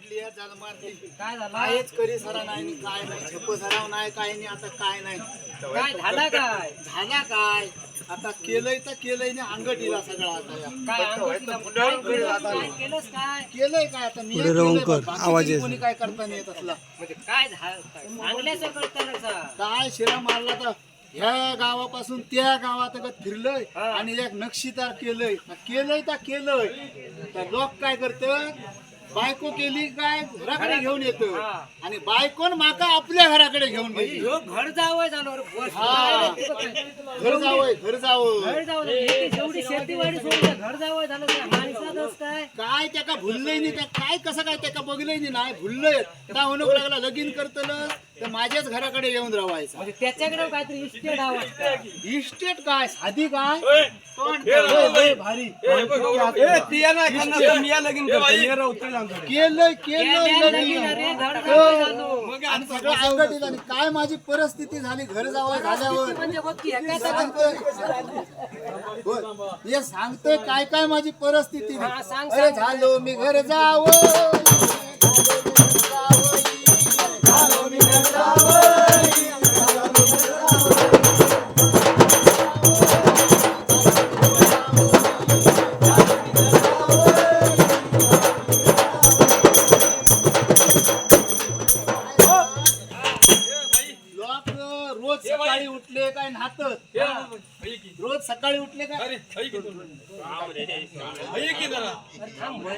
काय झालं? कायच करी सरा नाही काय नाही झेप सराव नाही काय नाही आता काय नाही काय झालं? काय झाला काय आता केलंय तर केलंय ना अंगठीला सगळा आता या. काय अंगठीला काय केलंस? काय केलंय काय आता मी पुढे राहून कर, आवाज येत कोणी काय करता नाही येत असला म्हणजे काय झालं? सांगण्याचं कळतं का? काय शिरा मारला तर ह्या गावापासून त्या गावात फिरलंय हा. आणि एक नक्षीदार केलंय केलंय तर लोक काय करतात बायको केली काय घराकडे घेऊन येत हा. आणि बायकोन माका आपल्या घराकडे घेऊन गेली ह्यो घर जावं झालं रे. बस. हा. घर जावं घर जावं झालं. जेवढी शेतीवाडी सोडलं घर जावं झालं. त्या माणसातच काय काय त्याका भुललंय नाही त्या काय कसं काय त्याका बघलंय नाही भुललंय त्या होणं लागला लगीन करतलं तर माझ्याच घराकडे येऊन राहायचं म्हणजे त्याच्याकडे काहीतरी इस्टेट हवं. इस्टेट काय साधी काय पण लय भारी केलंय केलंय लगीन. आणि सगळं अंगठीत आणि काय माझी परिस्थिती झाली घर जावं झाल्यावर म्हणजे बघ की एका सांगतोय होय. हे सांगतोय काय काय माझी परिस्थिती हा, सांग, अरे सांग. झालो मी घर जावं लोक रोज सकाळी उठले काय नाहतत रोज सकाळी उठले काय